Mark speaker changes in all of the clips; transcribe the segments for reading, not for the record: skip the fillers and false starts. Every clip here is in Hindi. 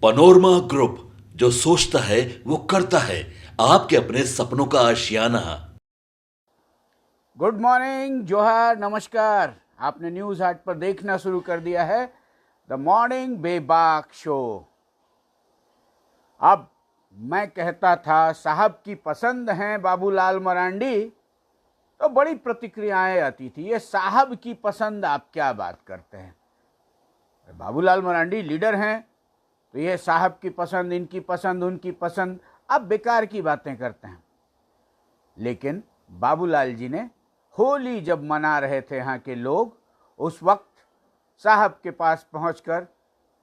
Speaker 1: पनोरमा ग्रुप, जो सोचता है वो करता है। आपके अपने सपनों का आशियाना।
Speaker 2: गुड मॉर्निंग, जोहार, नमस्कार। आपने न्यूज़ हाट पर देखना शुरू कर दिया है द मॉर्निंग बेबाक शो। अब मैं कहता था साहब की पसंद हैं बाबूलाल मरांडी, तो बड़ी प्रतिक्रियाएं आती थी। ये साहब की पसंद, आप क्या बात करते हैं? बाबूलाल मरांडी लीडर हैं, तो ये साहब की पसंद, इनकी पसंद, उनकी पसंद, आप बेकार की बातें करते हैं। लेकिन बाबूलाल जी ने होली जब मना रहे थे यहाँ के लोग, उस वक्त साहब के पास पहुंचकर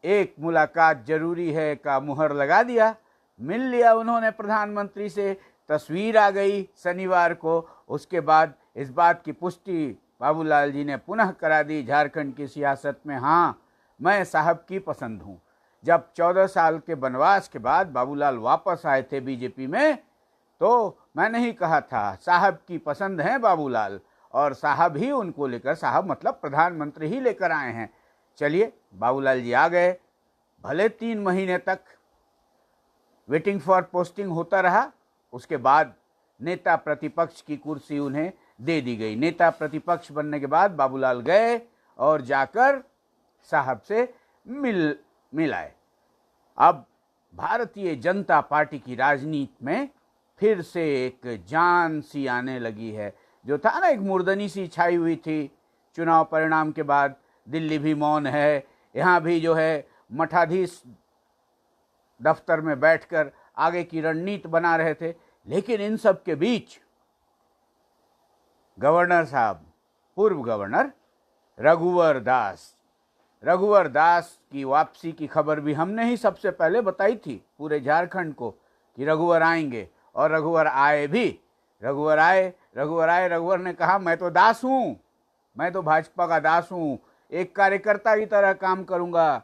Speaker 2: एक मुलाकात जरूरी है का मुहर लगा दिया। मिल लिया उन्होंने प्रधानमंत्री से, तस्वीर आ गई शनिवार को। उसके बाद इस बात की पुष्टि बाबूलाल जी ने पुनः करा दी झारखंड की सियासत में, हाँ मैं साहब की पसंद हूँ। जब 14 साल के वनवास के बाद बाबूलाल वापस आए थे बीजेपी में, तो मैंने ही कहा था साहब की पसंद है बाबूलाल, और साहब ही उनको लेकर, साहब मतलब प्रधानमंत्री ही लेकर आए हैं। चलिए, बाबूलाल जी आ गए। भले 3 महीने तक वेटिंग फॉर पोस्टिंग होता रहा, उसके बाद नेता प्रतिपक्ष की कुर्सी उन्हें दे दी गई। नेता प्रतिपक्ष बनने के बाद बाबूलाल गए और जाकर साहब से मिलाए। अब भारतीय जनता पार्टी की राजनीति में फिर से एक जान सी आने लगी है। जो था ना, एक मुर्दनी सी छाई हुई थी चुनाव परिणाम के बाद। दिल्ली भी मौन है, यहाँ भी जो है मठाधीश दफ्तर में बैठकर आगे की रणनीति बना रहे थे। लेकिन इन सब के बीच गवर्नर साहब, पूर्व गवर्नर रघुवर दास की वापसी की खबर भी हमने ही सबसे पहले बताई थी पूरे झारखंड को कि रघुवर आएंगे, और रघुवर आए भी। रघुवर ने कहा मैं तो दास हूं, मैं तो भाजपा का दास हूं, एक कार्यकर्ता की तरह काम करूंगा।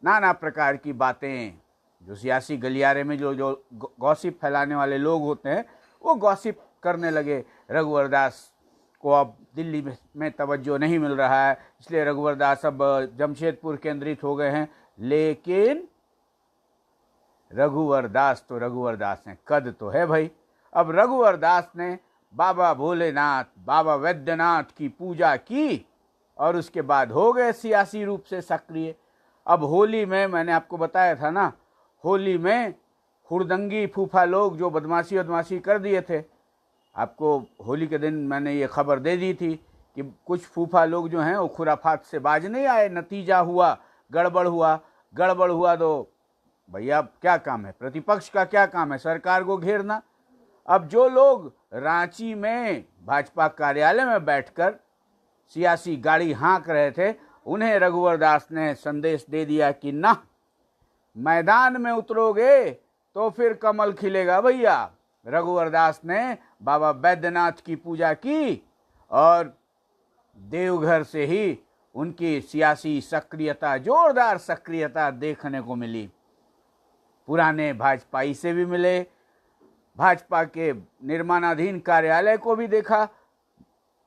Speaker 2: नाना प्रकार की बातें, जो सियासी गलियारे में जो गॉसिप फैलाने वाले लोग होते हैं, वो गॉसिप करने लगे। रघुवर दास को अब दिल्ली में तवज्जो नहीं मिल रहा है, इसलिए रघुवर दास अब जमशेदपुर केंद्रित हो गए हैं। लेकिन रघुवर दास तो रघुवर दास हैं, कद तो है भाई। अब रघुवर दास ने बाबा भोलेनाथ, बाबा वैद्यनाथ की पूजा की और उसके बाद हो गए सियासी रूप से सक्रिय। अब होली में, मैंने आपको बताया था ना, होली में हुड़दंगी फूफा लोग जो बदमाशी कर दिए थे, आपको होली के दिन मैंने ये खबर दे दी थी कि कुछ फूफा लोग जो हैं वो खुराफात से बाज नहीं आए। नतीजा हुआ गड़बड़ हुआ तो भैया क्या काम है, प्रतिपक्ष का क्या काम है? सरकार को घेरना। अब जो लोग रांची में भाजपा कार्यालय में बैठकर सियासी गाड़ी हाँक रहे थे, उन्हें रघुवर दास ने संदेश दे दिया कि ना, मैदान में उतरोगे तो फिर कमल खिलेगा भैया। रघुवर दास ने बाबा बैद्यनाथ की पूजा की और देवघर से ही उनकी सियासी सक्रियता, जोरदार सक्रियता देखने को मिली। पुराने भाजपाई से भी मिले, भाजपा के निर्माणाधीन कार्यालय को भी देखा।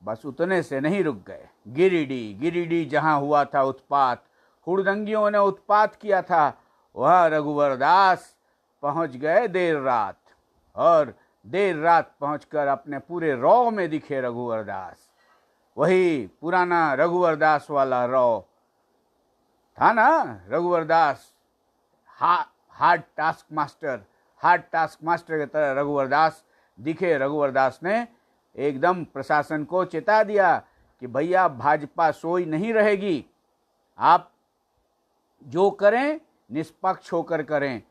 Speaker 2: बस उतने से नहीं रुक गए। गिरिडीह जहां हुआ था उत्पात, हुड़दंगियों ने उत्पात किया था, वह रघुवर दास पहुंच गए देर रात, और देर रात पहुंचकर अपने पूरे रौ में दिखे रघुवर दास। वही पुराना रघुवर दास वाला रौ था ना। रघुवर दास हार्ड टास्क मास्टर की तरह रघुवर दास दिखे। रघुवर दास ने एकदम प्रशासन को चेता दिया कि भैया भाजपा सोई नहीं रहेगी, आप जो करें निष्पक्ष होकर करें,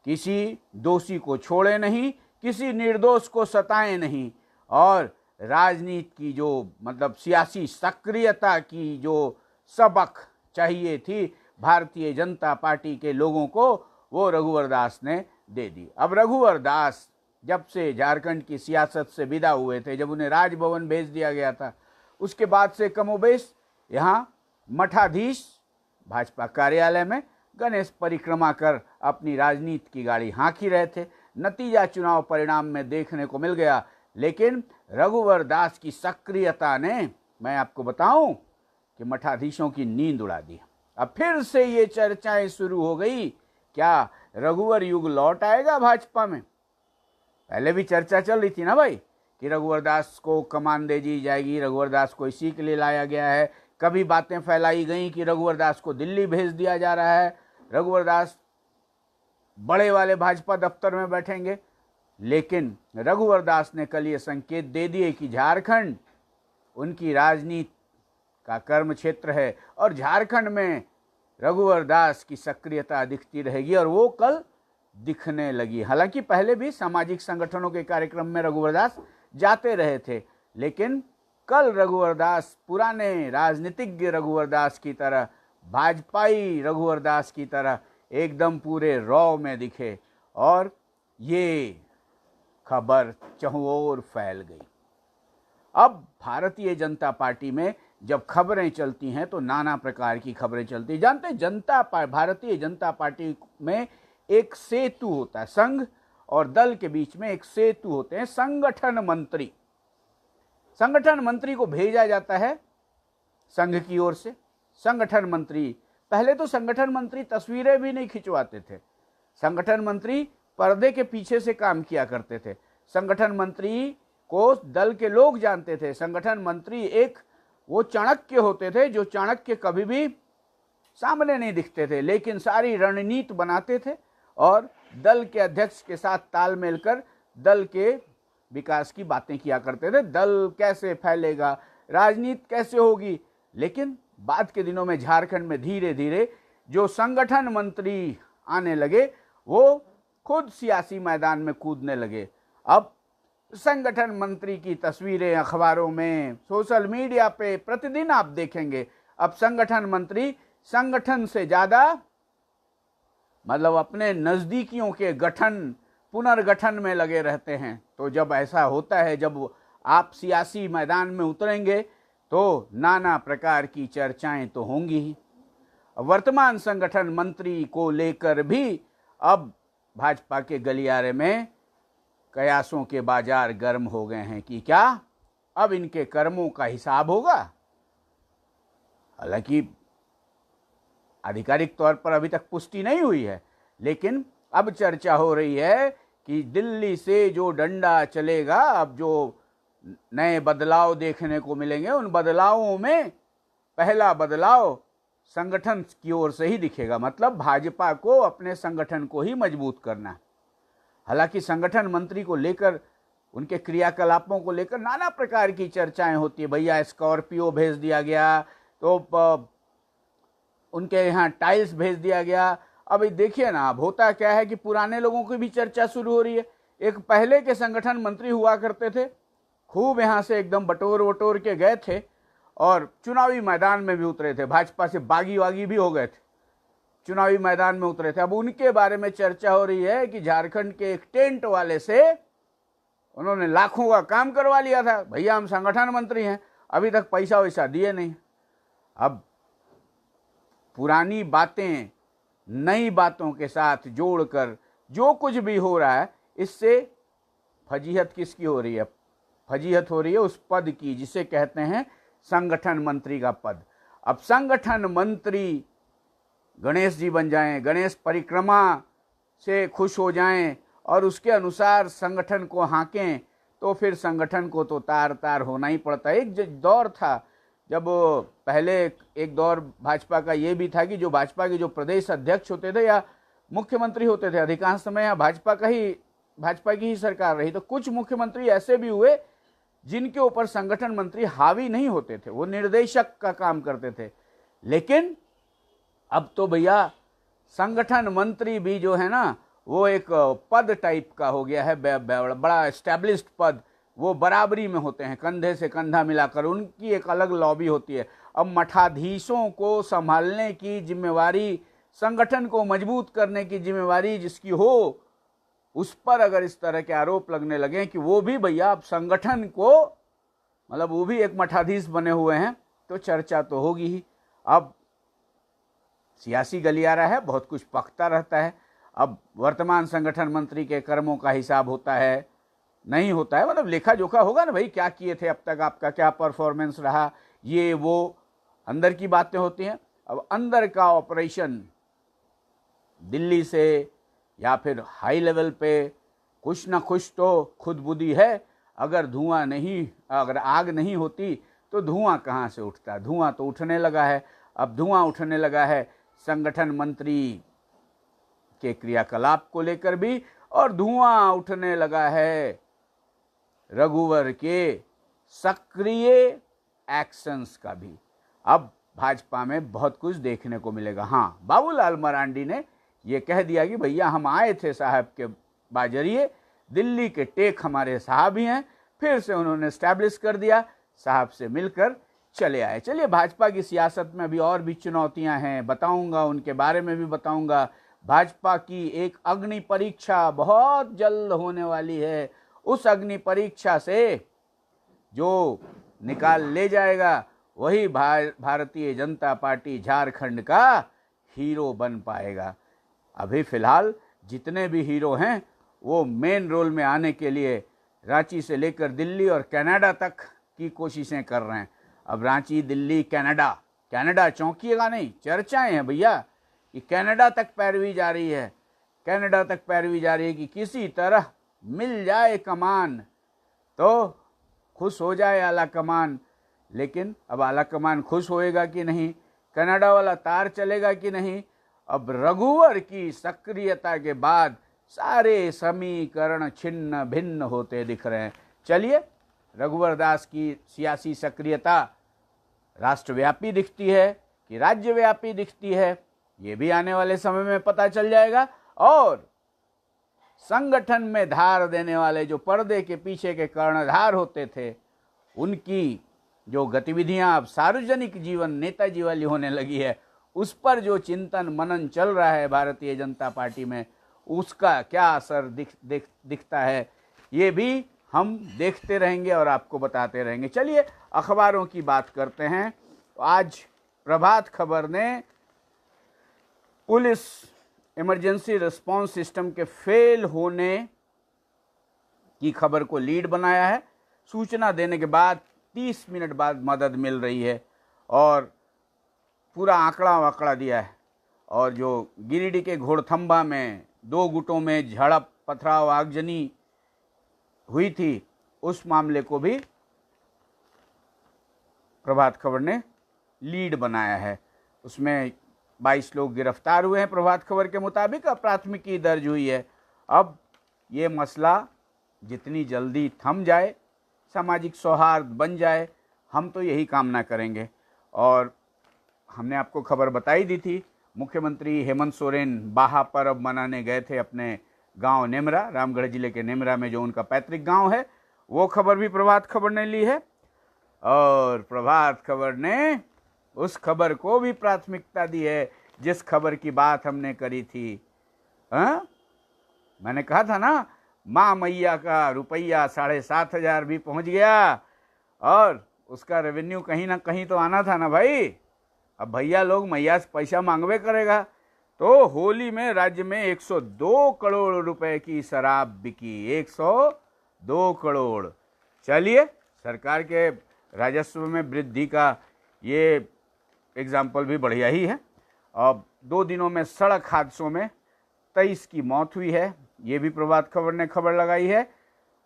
Speaker 2: किसी दोषी को छोड़े नहीं, किसी निर्दोष को सताएं नहीं, और राजनीति की जो मतलब सियासी सक्रियता की जो सबक चाहिए थी भारतीय जनता पार्टी के लोगों को, वो रघुवर दास ने दे दी। अब रघुवर दास जब से झारखंड की सियासत से विदा हुए थे, जब उन्हें राजभवन भेज दिया गया था, उसके बाद से कमोबेश यहाँ मठाधीश भाजपा कार्यालय में गणेश परिक्रमा कर अपनी राजनीति की गाड़ी हाँकी रहे थे। नतीजा चुनाव परिणाम में देखने को मिल गया। लेकिन रघुवर दास की सक्रियता ने, मैं आपको बताऊं कि मठाधीशों की नींद उड़ा दी। अब फिर से ये चर्चाएं शुरू हो गई क्या रघुवर युग लौट आएगा भाजपा में? पहले भी चर्चा चल रही थी ना भाई कि रघुवर दास को कमान दे दी जाएगी, रघुवर दास को इसी के लिए लाया गया है। कभी बातें फैलाई गई कि रघुवर दास को दिल्ली भेज दिया जा रहा है, रघुवर दास बड़े वाले भाजपा दफ्तर में बैठेंगे। लेकिन रघुवर दास ने कल ये संकेत दे दिए कि झारखंड उनकी राजनीति का कर्म क्षेत्र है और झारखंड में रघुवर दास की सक्रियता दिखती रहेगी, और वो कल दिखने लगी। हालांकि पहले भी सामाजिक संगठनों के कार्यक्रम में रघुवर दास जाते रहे थे, लेकिन कल रघुवर दास पुराने राजनीतिज्ञ रघुवर दास की तरह, भाजपाई रघुवर दास की तरह एकदम पूरे रॉ में दिखे, और ये खबर चहुओर फैल गई। अब भारतीय जनता पार्टी में जब खबरें चलती हैं तो नाना प्रकार की खबरें चलती हैं। जानते हैं, भारतीय जनता पार्टी में एक सेतु होता है, संघ और दल के बीच में एक सेतु होते हैं, संगठन मंत्री। संगठन मंत्री को भेजा जाता है संघ की ओर से। संगठन मंत्री, पहले तो संगठन मंत्री तस्वीरें भी नहीं खिंचवाते थे, संगठन मंत्री पर्दे के पीछे से काम किया करते थे। संगठन मंत्री को दल के लोग जानते थे। संगठन मंत्री एक वो चाणक्य होते थे जो चाणक्य कभी भी सामने नहीं दिखते थे, लेकिन सारी रणनीति बनाते थे और दल के अध्यक्ष के साथ तालमेल कर दल के विकास की बातें किया करते थे। दल कैसे फैलेगा, राजनीति कैसे होगी। लेकिन बाद के दिनों में झारखंड में धीरे धीरे जो संगठन मंत्री आने लगे वो खुद सियासी मैदान में कूदने लगे। अब संगठन मंत्री की तस्वीरें अखबारों में, सोशल मीडिया पे प्रतिदिन आप देखेंगे। अब संगठन मंत्री संगठन से ज्यादा मतलब अपने नजदीकियों के गठन पुनर्गठन में लगे रहते हैं। तो जब ऐसा होता है, जब आप सियासी मैदान में उतरेंगे तो नाना प्रकार की चर्चाएं तो होंगी ही। वर्तमान संगठन मंत्री को लेकर भी अब भाजपा के गलियारे में कयासों के बाजार गर्म हो गए हैं कि क्या अब इनके कर्मों का हिसाब होगा। हालांकि आधिकारिक तौर पर अभी तक पुष्टि नहीं हुई है, लेकिन अब चर्चा हो रही है कि दिल्ली से जो डंडा चलेगा, अब जो नए बदलाव देखने को मिलेंगे, उन बदलावों में पहला बदलाव संगठन की ओर से ही दिखेगा। मतलब भाजपा को अपने संगठन को ही मजबूत करना। हालांकि संगठन मंत्री को लेकर, उनके क्रियाकलापों को लेकर नाना प्रकार की चर्चाएं होती है। भैया स्कॉर्पियो भेज दिया गया, तो उनके यहाँ टाइल्स भेज दिया गया। अभी देखिए ना, अब होता क्या है कि पुराने लोगों की भी चर्चा शुरू हो रही है। एक पहले के संगठन मंत्री हुआ करते थे, खूब यहाँ से एकदम बटोर वटोर के गए थे और चुनावी मैदान में भी उतरे थे, भाजपा से बागी वागी भी हो गए थे, चुनावी मैदान में उतरे थे। अब उनके बारे में चर्चा हो रही है कि झारखंड के एक टेंट वाले से उन्होंने लाखों का काम करवा लिया था। भैया हम संगठन मंत्री हैं, अभी तक पैसा वैसा दिए नहीं। अब पुरानी बातें नई बातों के साथ जोड़कर जो कुछ भी हो रहा है, इससे फजीहत किसकी हो रही है? फजीहत हो रही है उस पद की जिसे कहते हैं संगठन मंत्री का पद। अब संगठन मंत्री गणेश जी बन जाएं, गणेश परिक्रमा से खुश हो जाएं और उसके अनुसार संगठन को हाँकें, तो फिर संगठन को तो तार तार होना ही पड़ता है। एक दौर था जब पहले एक दौर भाजपा का ये भी था कि जो भाजपा के जो प्रदेश अध्यक्ष होते थे या मुख्यमंत्री होते थे, अधिकांश समय यहाँ भाजपा की ही सरकार रही, तो कुछ मुख्यमंत्री ऐसे भी हुए जिनके ऊपर संगठन मंत्री हावी नहीं होते थे, वो निर्देशक का काम करते थे। लेकिन अब तो भैया संगठन मंत्री भी जो है ना, वो एक पद टाइप का हो गया है, बड़ा एस्टैब्लिश्ड पद। वो बराबरी में होते हैं, कंधे से कंधा मिलाकर, उनकी एक अलग लॉबी होती है। अब मठाधीशों को संभालने की जिम्मेवारी, संगठन को मजबूत करने की जिम्मेवारी जिसकी हो, उस पर अगर इस तरह के आरोप लगने लगे कि वो भी भैया अब संगठन को, मतलब वो भी एक मठाधीश बने हुए हैं, तो चर्चा तो होगी ही। अब सियासी गलियारा है, बहुत कुछ पकता रहता है। अब वर्तमान संगठन मंत्री के कर्मों का हिसाब होता है, नहीं होता है, मतलब लेखा जोखा होगा ना भाई, क्या किए थे अब तक, आपका क्या परफॉर्मेंस रहा, ये वो अंदर की बातें होती हैं। अब अंदर का ऑपरेशन दिल्ली से या फिर हाई लेवल पे कुछ ना कुछ तो खुद बुद्धि है। अगर आग नहीं होती तो धुआं कहाँ से उठता? धुआं तो उठने लगा है। अब धुआं उठने लगा है संगठन मंत्री के क्रियाकलाप को लेकर भी, और धुआं उठने लगा है रघुवर के सक्रिय एक्शंस का भी। अब भाजपा में बहुत कुछ देखने को मिलेगा। हाँ, बाबूलाल मरांडी ने ये कह दिया कि भैया हम आए थे साहब के बाजरिए, दिल्ली के टेक हमारे साहब ही हैं। फिर से उन्होंने स्टैब्लिश कर दिया, साहब से मिलकर चले आए। चलिए, भाजपा की सियासत में अभी और भी चुनौतियां हैं, बताऊंगा, उनके बारे में भी बताऊंगा। भाजपा की एक अग्नि परीक्षा बहुत जल्द होने वाली है। उस अग्नि परीक्षा से जो निकाल ले जाएगा वही भारतीय जनता पार्टी झारखंड का हीरो बन पाएगा। अभी फिलहाल जितने भी हीरो हैं वो मेन रोल में आने के लिए रांची से लेकर दिल्ली और कनाडा तक की कोशिशें कर रहे हैं। अब रांची, दिल्ली, कनाडा चौंकिएगा नहीं, चर्चाएं हैं भैया कि कनाडा तक पैरवी जा रही है। कनाडा तक पैरवी जा रही है कि किसी तरह मिल जाए कमान तो खुश हो जाए आला कमान। लेकिन अब आला कमान खुश होएगा कि नहीं, कनाडा वाला तार चलेगा कि नहीं? अब रघुवर की सक्रियता के बाद सारे समीकरण छिन्न भिन्न होते दिख रहे हैं। चलिए, रघुवर दास की सियासी सक्रियता राष्ट्रव्यापी दिखती है कि राज्यव्यापी दिखती है, ये भी आने वाले समय में पता चल जाएगा। और संगठन में धार देने वाले जो पर्दे के पीछे के कर्णधार होते थे, उनकी जो गतिविधियां अब सार्वजनिक जीवन नेताजी वाली होने लगी है, उस पर जो चिंतन मनन चल रहा है भारतीय जनता पार्टी में, उसका क्या असर दिखता है, ये भी हम देखते रहेंगे और आपको बताते रहेंगे। चलिए, अखबारों की बात करते हैं। तो आज प्रभात खबर ने पुलिस इमरजेंसी रिस्पांस सिस्टम के फेल होने की खबर को लीड बनाया है। सूचना देने के बाद 30 मिनट बाद मदद मिल रही है और पूरा आंकड़ा वाकड़ा दिया है। और जो गिरिडीह के घोड़थंबा में 2 गुटों में झड़प, पथराव, आगजनी हुई थी, उस मामले को भी प्रभात खबर ने लीड बनाया है। उसमें 22 लोग गिरफ्तार हुए हैं प्रभात खबर के मुताबिक। अब प्राथमिकी दर्ज हुई है। अब ये मसला जितनी जल्दी थम जाए, सामाजिक सौहार्द बन जाए, हम तो यही कामना करेंगे। और हमने आपको खबर बताई दी थी, मुख्यमंत्री हेमंत सोरेन बाहा पर्व मनाने गए थे अपने गांव नेमरा, रामगढ़ जिले के नेमरा में जो उनका पैतृक गांव है। वो खबर भी प्रभात खबर ने ली है और प्रभात खबर ने उस खबर को भी प्राथमिकता दी है जिस खबर की बात हमने करी थी। मैंने कहा था ना, माँ मैया का रुपया 7,500 भी पहुंच गया और उसका रेवेन्यू कहीं ना कहीं तो आना था ना भाई। अब भैया लोग मैया से पैसा मांगवे करेगा। तो होली में राज्य में 102 करोड़ रुपए की शराब बिकी, 102 करोड़। चलिए, सरकार के राजस्व में वृद्धि का ये एग्जाम्पल भी बढ़िया ही है। अब 2 दिनों में सड़क हादसों में 23 की मौत हुई है, ये भी प्रभात खबर ने खबर लगाई है।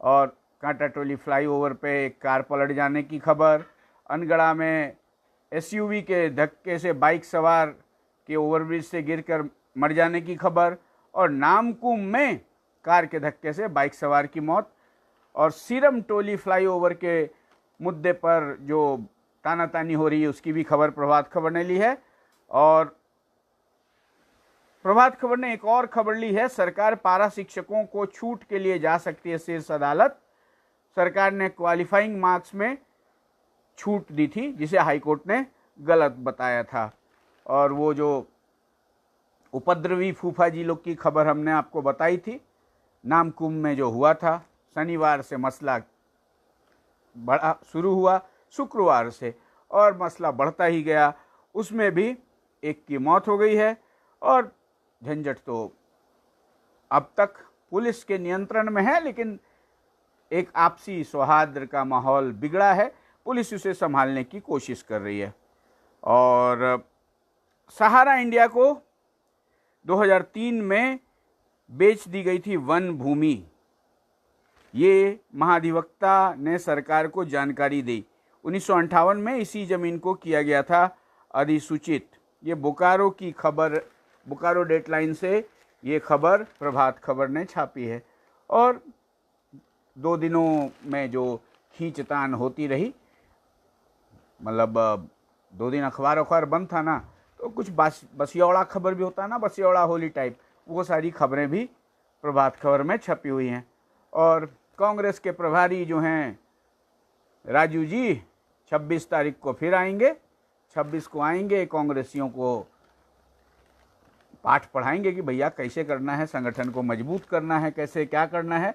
Speaker 2: और कांटा टोली फ्लाईओवर पे एक कार पलट जाने की खबर, अनगढ़ा में एसयूवी के धक्के से बाइक सवार के ओवरब्रिज से गिरकर मर जाने की खबर, और नामकुम में कार के धक्के से बाइक सवार की मौत। और सीरम टोली फ्लाईओवर के मुद्दे पर जो तानातानी हो रही है, उसकी भी खबर प्रभात खबर ने ली है। और प्रभात खबर ने एक और खबर ली है, सरकार पारा शिक्षकों को छूट के लिए जा सकती है शीर्ष अदालत। सरकार ने क्वालिफाइंग मार्क्स में छूट दी थी, जिसे हाईकोर्ट ने गलत बताया था। और वो जो उपद्रवी फूफा जी लोग की खबर हमने आपको बताई थी, नामकुम में जो हुआ था, शनिवार से मसला बढ़ा शुरू हुआ, शुक्रवार से, और मसला बढ़ता ही गया। उसमें भी एक की मौत हो गई है और झंझट तो अब तक पुलिस के नियंत्रण में है, लेकिन एक आपसी सौहार्द का माहौल बिगड़ा है, पुलिस उसे संभालने की कोशिश कर रही है। और सहारा इंडिया को 2003 में बेच दी गई थी वन भूमि। ये महाधिवक्ता ने सरकार को जानकारी दी। 1958 में इसी जमीन को किया गया था अधिसूचित। ये बोकारो की खबर, बोकारो डेडलाइन से ये खबर प्रभात खबर ने छापी है। और 2 दिनों में जो खींचतान होती रही, मतलब 2 दिन अखबार बंद था ना, तो कुछ बसियौड़ा खबर भी होता है ना, बसियौड़ा होली टाइप, वो सारी खबरें भी प्रभात खबर में छपी हुई हैं। और कांग्रेस के प्रभारी जो हैं राजू जी 26 तारीख को फिर आएंगे, 26 को आएंगे, कांग्रेसियों को पाठ पढ़ाएंगे कि भैया कैसे करना है, संगठन को मजबूत करना है, कैसे क्या करना है।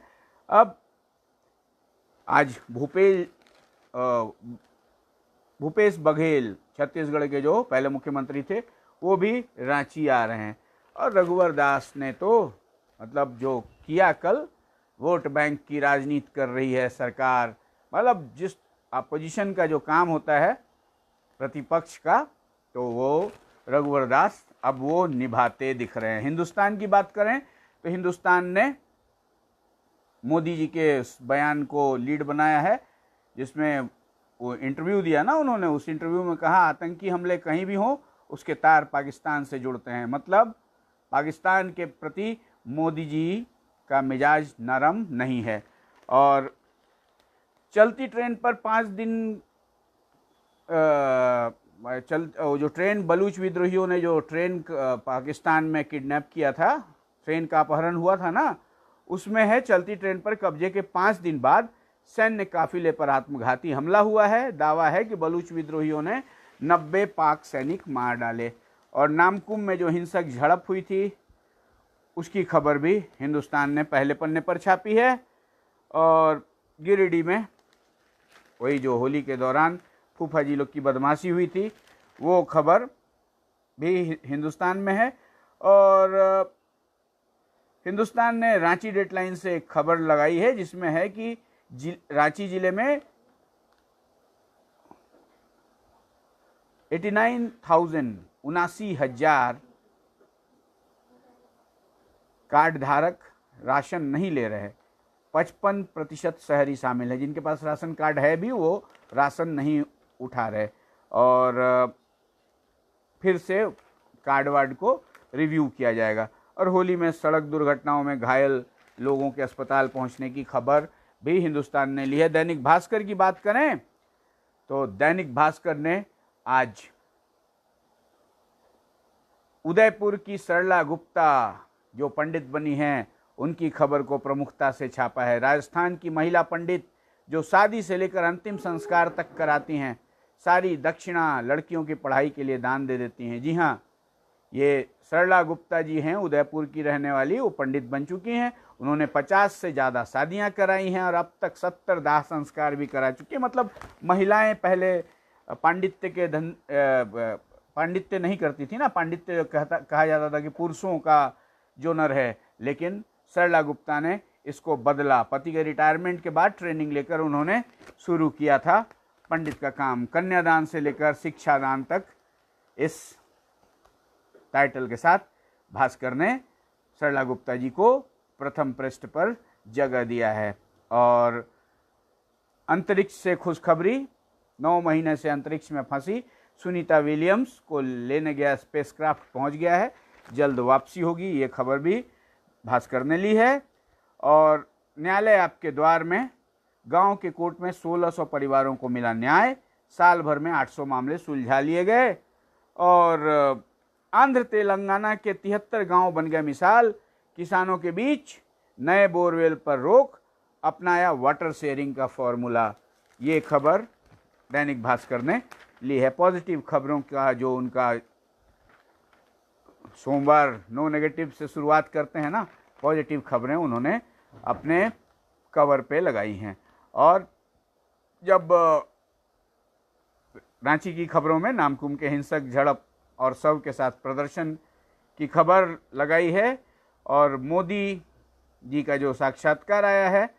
Speaker 2: अब आज भूपेश बघेल, छत्तीसगढ़ के जो पहले मुख्यमंत्री थे, वो भी रांची आ रहे हैं। और रघुवर दास ने तो मतलब जो किया कल, वोट बैंक की राजनीति कर रही है सरकार। मतलब जिस अपोजिशन का जो काम होता है प्रतिपक्ष का, तो वो रघुवर दास अब वो निभाते दिख रहे हैं। हिंदुस्तान की बात करें तो हिंदुस्तान ने मोदी जी के उस बयान को लीड बनाया है, जिसमें वो इंटरव्यू दिया ना उन्होंने। उस इंटरव्यू में कहा आतंकी हमले कहीं भी हो उसके तार पाकिस्तान से जुड़ते हैं। मतलब पाकिस्तान के प्रति मोदी जी का मिजाज नरम नहीं है। और चलती ट्रेन पर 5 दिन जो ट्रेन बलूच विद्रोहियों ने जो ट्रेन पाकिस्तान में किडनैप किया था, ट्रेन का अपहरण हुआ था ना, उसमें है चलती ट्रेन पर कब्जे के 5 दिन बाद सैन्य काफिले पर आत्मघाती हमला हुआ है। दावा है कि बलूच विद्रोहियों ने 90 पाक सैनिक मार डाले। और नामकुम में जो हिंसक झड़प हुई थी उसकी खबर भी हिंदुस्तान ने पहले पन्ने पर छापी है। और गिरिडीह में वही जो होली के दौरान फूफा जी लोग की बदमाशी हुई थी, वो खबर भी हिंदुस्तान में है। और हिंदुस्तान ने रांची डेडलाइन से एक खबर लगाई है, जिसमें है कि रांची जिले में 79,000 कार्ड धारक राशन नहीं ले रहे। 55% शहरी शामिल है। जिनके पास राशन कार्ड है भी वो राशन नहीं उठा रहे। और फिर से कार्ड वार्ड को रिव्यू किया जाएगा। और होली में सड़क दुर्घटनाओं में घायल लोगों के अस्पताल पहुंचने की खबर भी हिंदुस्तान ने ली है। दैनिक भास्कर की बात करें तो दैनिक भास्कर ने आज उदयपुर की सरला गुप्ता जो पंडित बनी हैं उनकी खबर को प्रमुखता से छापा है। राजस्थान की महिला पंडित जो शादी से लेकर अंतिम संस्कार तक कराती हैं, सारी दक्षिणा लड़कियों की पढ़ाई के लिए दान दे देती हैं। जी हाँ, ये सरला गुप्ता जी हैं, उदयपुर की रहने वाली, वो पंडित बन चुकी हैं। उन्होंने 50 से ज़्यादा शादियां कराई हैं और अब तक 70 दाह संस्कार भी करा चुकी हैं। मतलब महिलाएं पहले पांडित्य नहीं करती थी ना, पांडित्य कहा जाता था कि पुरुषों का जोनर है, लेकिन सरला गुप्ता ने इसको बदला। पति के रिटायरमेंट के बाद ट्रेनिंग लेकर उन्होंने शुरू किया था पंडित का काम। कन्यादान से लेकर शिक्षादान तक इस टाइटल के साथ भास्कर ने सरला गुप्ता जी को प्रथम पृष्ठ पर जगह दिया है। और अंतरिक्ष से खुशखबरी, 9 महीने से अंतरिक्ष में फंसी सुनीता विलियम्स को लेने गया स्पेसक्राफ्ट पहुंच गया है, जल्द वापसी होगी। ये खबर भी भास्कर ने ली है। और न्यायालय आपके द्वार में, गांव के कोर्ट में 1600 परिवारों को मिला न्याय। साल भर में 800 मामले सुलझा लिए गए। और आंध्र तेलंगाना के 73 गांव बन गए मिसाल। किसानों के बीच नए बोरवेल पर रोक, अपनाया वाटर शेयरिंग का फॉर्मूला। ये खबर दैनिक भास्कर ने ली है। पॉजिटिव खबरों का जो उनका सोमवार नो नेगेटिव से शुरुआत करते हैं ना, पॉजिटिव खबरें उन्होंने अपने कवर पे लगाई हैं। और जब रांची की खबरों में नामकुम के हिंसक झड़प और शव के साथ प्रदर्शन की खबर लगाई है, और मोदी जी का जो साक्षात्कार आया है,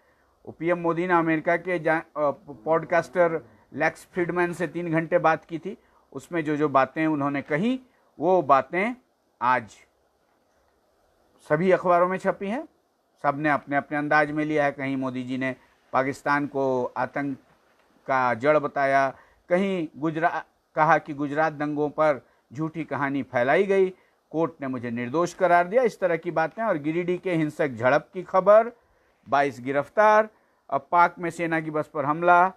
Speaker 2: पीएम मोदी ने अमेरिका के पॉडकास्टर लेक्स फ्रीडमैन से 3 घंटे बात की थी। उसमें जो बातें उन्होंने कही, वो बातें आज सभी अखबारों में छपी हैं, सब ने अपने अपने अंदाज में लिया है। कहीं मोदी जी ने पाकिस्तान को आतंक का जड़ बताया, कहीं कहा कि गुजरात दंगों पर झूठी कहानी फैलाई गई, कोर्ट ने मुझे निर्दोष करार दिया, इस तरह की बातें। और गिरिडीह के हिंसक झड़प की खबर, 22 गिरफ्तार। अब पाक में सेना की बस पर हमला,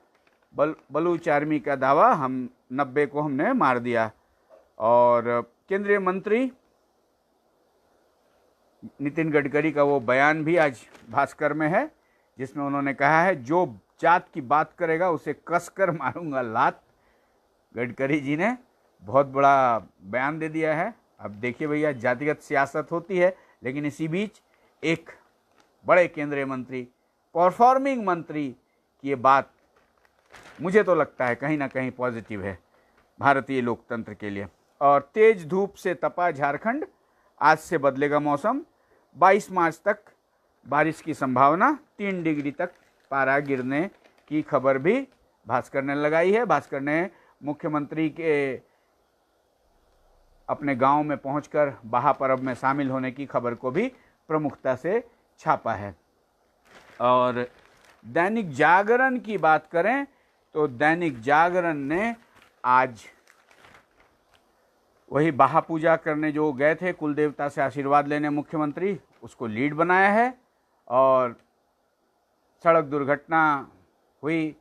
Speaker 2: बलूच आर्मी का दावा, हम 90 को हमने मार दिया। और केंद्रीय मंत्री नितिन गडकरी का वो बयान भी आज भास्कर में है, जिसमें उन्होंने कहा है जो जात की बात करेगा उसे कसकर मारूंगा लात। गडकरी जी ने बहुत बड़ा बयान दे दिया है। अब देखिए भैया, जातिगत सियासत होती है, लेकिन इसी बीच एक बड़े केंद्रीय मंत्री, परफॉर्मिंग मंत्री की ये बात मुझे तो लगता है कहीं ना कहीं पॉजिटिव है भारतीय लोकतंत्र के लिए। और तेज धूप से तपा झारखंड, आज से बदलेगा मौसम, 22 मार्च तक बारिश की संभावना, 3 डिग्री तक पारा गिरने की खबर भी भास्कर ने लगाई है। भास्कर ने मुख्यमंत्री के अपने गांव में पहुंचकर बहा पर्व में शामिल होने की खबर को भी प्रमुखता से छापा है। और दैनिक जागरण की बात करें तो दैनिक जागरण ने आज वही बहा पूजा करने जो गए थे, कुल देवता से आशीर्वाद लेने मुख्यमंत्री, उसको लीड बनाया है। और सड़क दुर्घटना हुई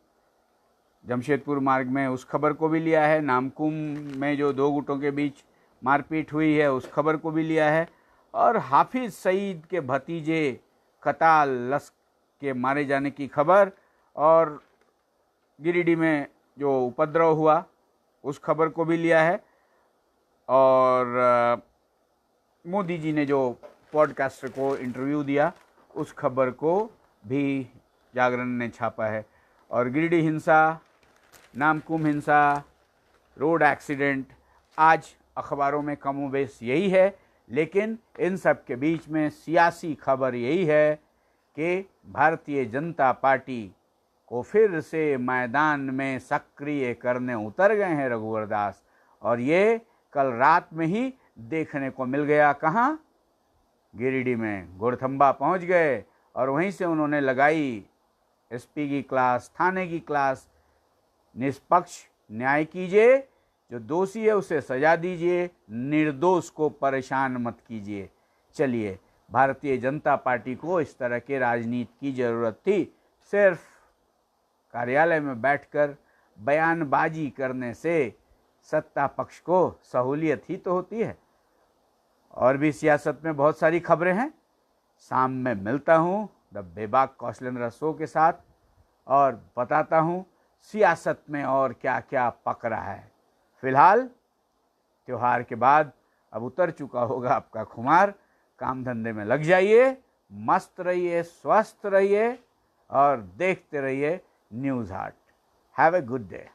Speaker 2: जमशेदपुर मार्ग में, उस खबर को भी लिया है। नामकुम में जो 2 गुटों के बीच मारपीट हुई है, उस खबर को भी लिया है। और हाफिज सईद के भतीजे कताल लश्क के मारे जाने की खबर, और गिरिडीह में जो उपद्रव हुआ उस खबर को भी लिया है। और मोदी जी ने जो पॉडकास्टर को इंटरव्यू दिया, उस खबर को भी जागरण ने छापा है। और गिरिडीह हिंसा, नामकुम हिंसा, रोड एक्सीडेंट, आज अखबारों में कमोबेश यही है। लेकिन इन सब के बीच में सियासी खबर यही है कि भारतीय जनता पार्टी को फिर से मैदान में सक्रिय करने उतर गए हैं रघुवर दास। और ये कल रात में ही देखने को मिल गया। कहाँ? गिरिडीह में गोरथम्बा पहुंच गए और वहीं से उन्होंने लगाई एसपी की क्लास, थाने की क्लास। निष्पक्ष न्याय कीजिए, जो दोषी है उसे सजा दीजिए, निर्दोष को परेशान मत कीजिए। चलिए, भारतीय जनता पार्टी को इस तरह के राजनीति की जरूरत थी। सिर्फ कार्यालय में बैठकर बयानबाजी करने से सत्ता पक्ष को सहूलियत ही तो होती है। और भी सियासत में बहुत सारी खबरें हैं। शाम में मिलता हूँ द बेबाक कौशलेंद्र शो के साथ और बताता हूँ सियासत में और क्या क्या पक रहा है। फिलहाल त्योहार के बाद अब उतर चुका होगा आपका खुमार, काम धंधे में लग जाइए, मस्त रहिए, स्वस्थ रहिए और देखते रहिए news Haat. Have a good day.